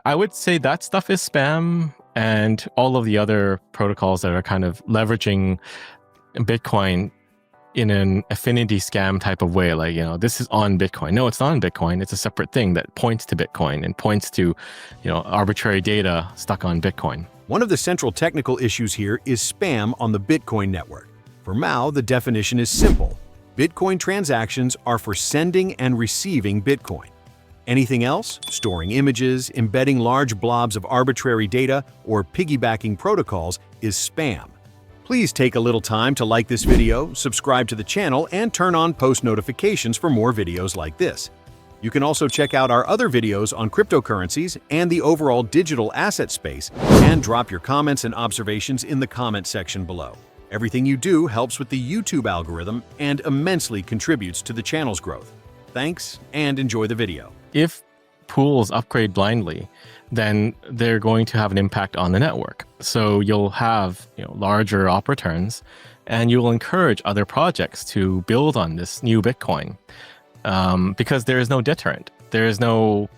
I would say that stuff is spam, and all of the other protocols that are kind of leveraging Bitcoin in an affinity scam type of way, like, this is on Bitcoin. No, it's not on Bitcoin. It's a separate thing that points to Bitcoin and points to, arbitrary data stuck on Bitcoin. One of the central technical issues here is spam on the Bitcoin network. For Mow, the definition is simple. Bitcoin transactions are for sending and receiving Bitcoin. Anything else, storing images, embedding large blobs of arbitrary data, or piggybacking protocols, is spam. Please take a little time to like this video, subscribe to the channel, and turn on post notifications for more videos like this. You can also check out our other videos on cryptocurrencies and the overall digital asset space, and drop your comments and observations in the comment section below. Everything you do helps with the YouTube algorithm and immensely contributes to the channel's growth. Thanks, and enjoy the video. If pools upgrade blindly, then they're going to have an impact on the network. So you'll have larger op returns, and you'll encourage other projects to build on this new Bitcoin, because there is no deterrent. There is no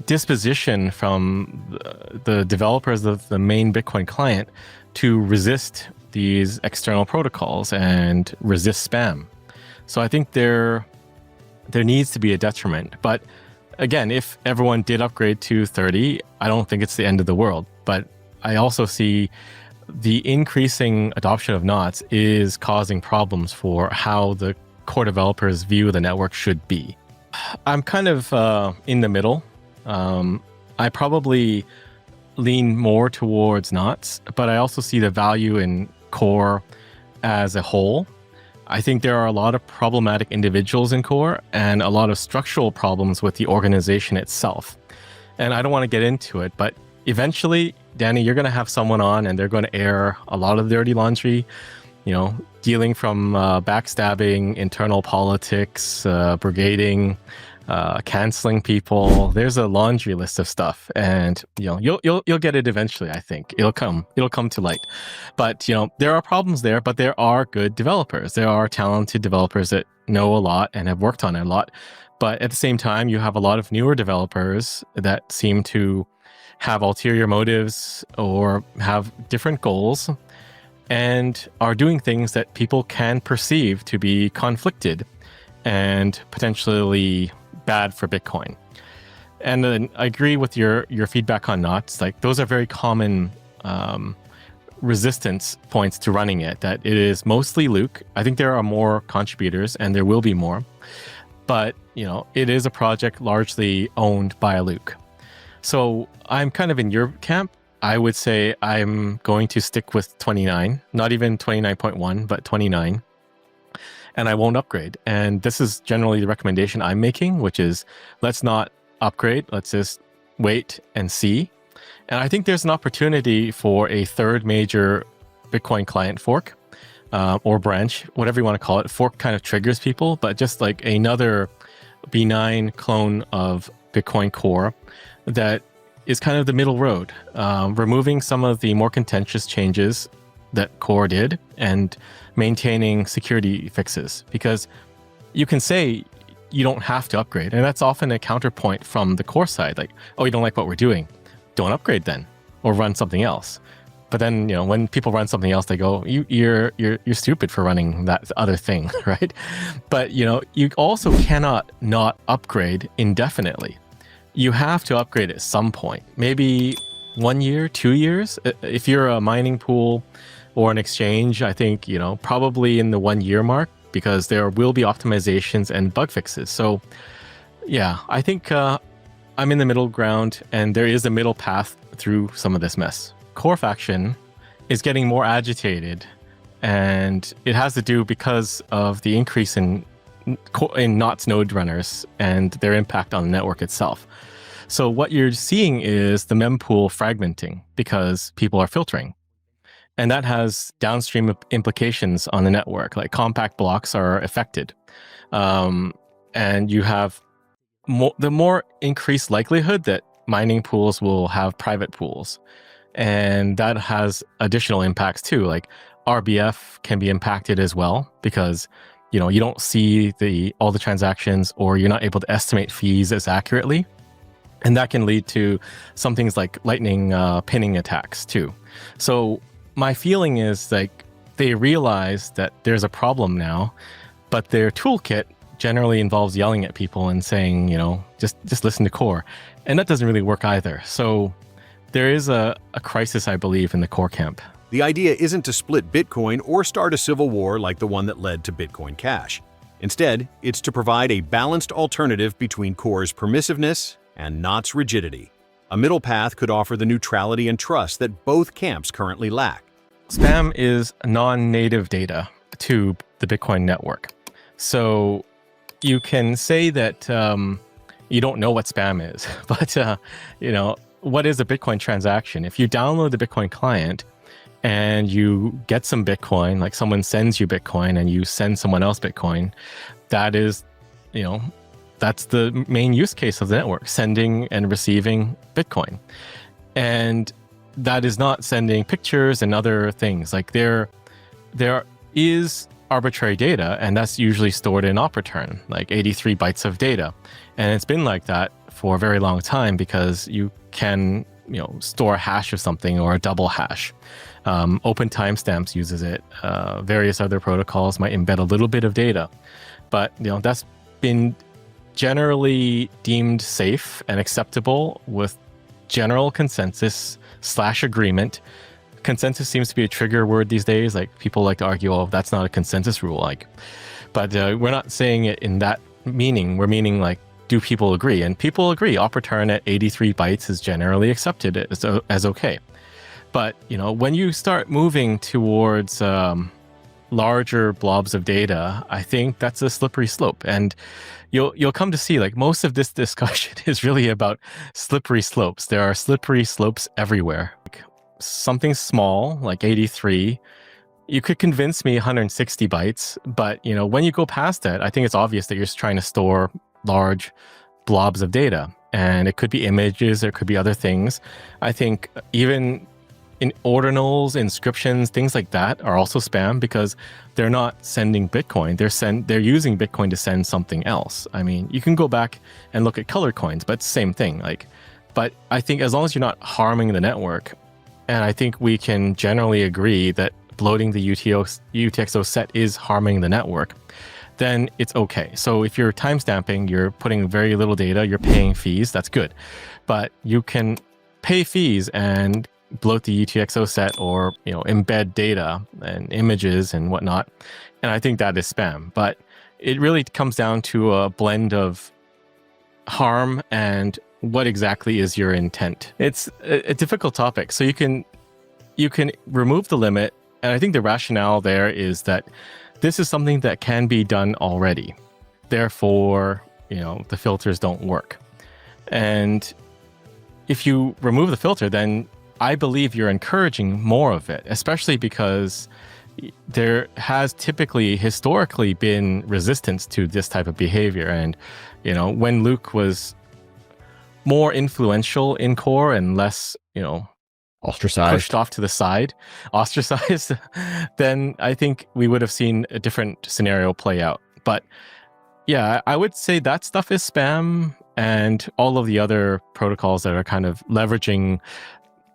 disposition from the developers of the main Bitcoin client to resist these external protocols and resist spam. So I think there needs to be a detriment. But again, if everyone did upgrade to 30, I don't think it's the end of the world. But I also see the increasing adoption of knots is causing problems for how the core developers view the network should be. I'm kind of in the middle. I probably lean more towards knots, but I also see the value in core as a whole. I think there are a lot of problematic individuals in core and a lot of structural problems with the organization itself. And I don't want to get into it, but eventually, Danny, you're going to have someone on and they're going to air a lot of dirty laundry, dealing from backstabbing, internal politics, brigading, canceling people. There's a laundry list of stuff, and you'll get it eventually. I think it'll come to light. But there are problems there, but there are good developers. There are talented developers that know a lot and have worked on it a lot. But at the same time, you have a lot of newer developers that seem to have ulterior motives or have different goals and are doing things that people can perceive to be conflicted and potentially bad for Bitcoin. And then I agree with your feedback on knots. Like, those are very common resistance points to running it, that it is mostly Luke. I think there are more contributors and there will be more, but it is a project largely owned by a Luke. So I'm kind of in your camp. I would say I'm going to stick with 29, not even 29.1, but 29. And I won't upgrade. And this is generally the recommendation I'm making, which is let's not upgrade. Let's just wait and see. And I think there's an opportunity for a third major Bitcoin client fork or branch, whatever you want to call it. Fork kind of triggers people, but just like another benign clone of Bitcoin Core that is kind of the middle road, removing some of the more contentious changes that Core did and maintaining security fixes, because you can say you don't have to upgrade. And that's often a counterpoint from the Core side. Like, oh, you don't like what we're doing? Don't upgrade then, or run something else. But then, when people run something else, they go, you're stupid for running that other thing, right? But, you also cannot not upgrade indefinitely. You have to upgrade at some point, maybe 1 year, 2 years. If you're a mining pool or an exchange, I think, probably in the 1 year mark, because there will be optimizations and bug fixes. So yeah, I think I'm in the middle ground, and there is a middle path through some of this mess. Core faction is getting more agitated, and it has to do because of the increase in Knots node runners and their impact on the network itself. So what you're seeing is the mempool fragmenting because people are filtering. And that has downstream implications on the network, like compact blocks are affected. And you have the more increased likelihood that mining pools will have private pools. And that has additional impacts too, like RBF can be impacted as well, because you don't see all the transactions, or you're not able to estimate fees as accurately. And that can lead to some things like lightning pinning attacks too. So my feeling is like they realize that there's a problem now, but their toolkit generally involves yelling at people and saying, just listen to core. And that doesn't really work either. So there is a crisis, I believe, in the core camp. The idea isn't to split Bitcoin or start a civil war like the one that led to Bitcoin Cash. Instead, it's to provide a balanced alternative between Core's permissiveness and Knot's rigidity. A middle path could offer the neutrality and trust that both camps currently lack. Spam is non-native data to the Bitcoin network. So you can say that you don't know what spam is, but what is a Bitcoin transaction? If you download the Bitcoin client and you get some Bitcoin, like someone sends you Bitcoin and you send someone else Bitcoin, that is, that's the main use case of the network, sending and receiving Bitcoin. And that is not sending pictures and other things. Like there is arbitrary data, and that's usually stored in op return, like 83 bytes of data. And it's been like that for a very long time because you can, store a hash of something or a double hash. Open timestamps uses it. Various other protocols might embed a little bit of data, but that's been generally deemed safe and acceptable with general consensus / agreement. Consensus seems to be a trigger word these days. Like people like to argue, oh, that's not a consensus rule. But we're not saying it in that meaning. We're meaning like, do people agree? And people agree. Op return at 83 bytes is generally accepted as okay. But when you start moving towards larger blobs of data, I think that's a slippery slope. And you'll come to see like most of this discussion is really about slippery slopes. There are slippery slopes everywhere. Like something small like 83, you could convince me 160 bytes, but when you go past that, I think it's obvious that you're just trying to store large blobs of data, and it could be images, there could be other things. I think even in ordinals, inscriptions, things like that are also spam because they're not sending Bitcoin. They're using Bitcoin to send something else. I mean, you can go back and look at colored coins, but it's the same thing. But I think as long as you're not harming the network, and I think we can generally agree that bloating the UTXO set is harming the network, then it's okay. So if you're timestamping, you're putting very little data, you're paying fees, that's good. But you can pay fees and bloat the UTXO set or embed data and images and whatnot. And I think that is spam. But it really comes down to a blend of harm and what exactly is your intent. It's a difficult topic. So you can remove the limit. And I think the rationale there is that this is something that can be done already. Therefore, the filters don't work. And if you remove the filter, then I believe you're encouraging more of it, especially because there has historically been resistance to this type of behavior. And, when Luke was more influential in core and less, ostracized, pushed off to the side, ostracized, then I think we would have seen a different scenario play out. But yeah, I would say that stuff is spam, and all of the other protocols that are kind of leveraging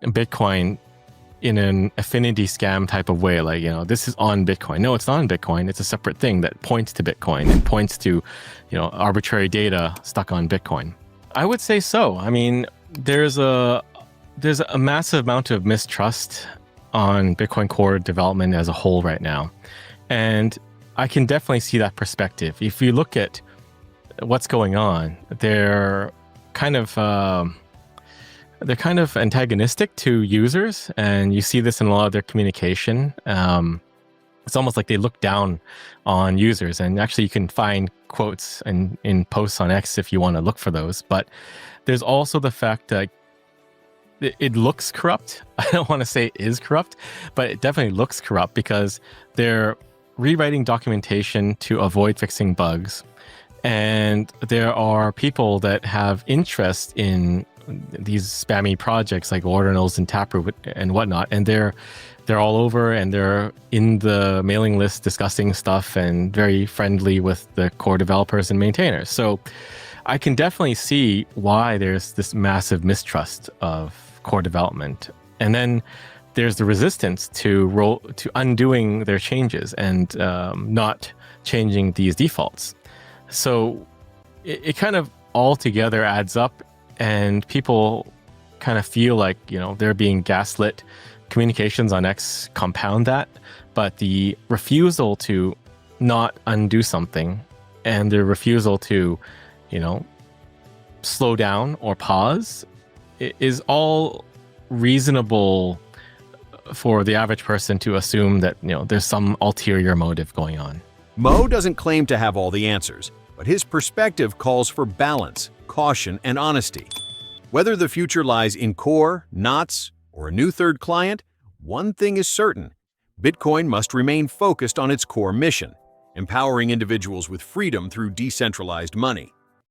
Bitcoin in an affinity scam type of way, like, this is on Bitcoin. No, it's not on Bitcoin. It's a separate thing that points to Bitcoin and points to, arbitrary data stuck on Bitcoin. I would say so. I mean, there's a massive amount of mistrust on Bitcoin Core development as a whole right now. And I can definitely see that perspective. If you look at what's going on, they're kind of antagonistic to users, and you see this in a lot of their communication. It's almost like they look down on users, and actually you can find quotes in posts on X if you want to look for those. But there's also the fact that it looks corrupt. I don't want to say it is corrupt, but it definitely looks corrupt because they're rewriting documentation to avoid fixing bugs. And there are people that have interest in these spammy projects like ordinals and Taproot and whatnot. And they're all over, and they're in the mailing list discussing stuff and very friendly with the core developers and maintainers. So I can definitely see why there's this massive mistrust of core development. And then there's the resistance to undoing their changes and not changing these defaults. So it kind of all together adds up, and people kind of feel like, they're being gaslit. Communications on X compound that, but the refusal to not undo something and the refusal to, slow down or pause is all reasonable for the average person to assume that, there's some ulterior motive going on. Mow doesn't claim to have all the answers, but his perspective calls for balance, caution, and honesty. Whether the future lies in core, knots, or a new third client, one thing is certain: Bitcoin must remain focused on its core mission, empowering individuals with freedom through decentralized money.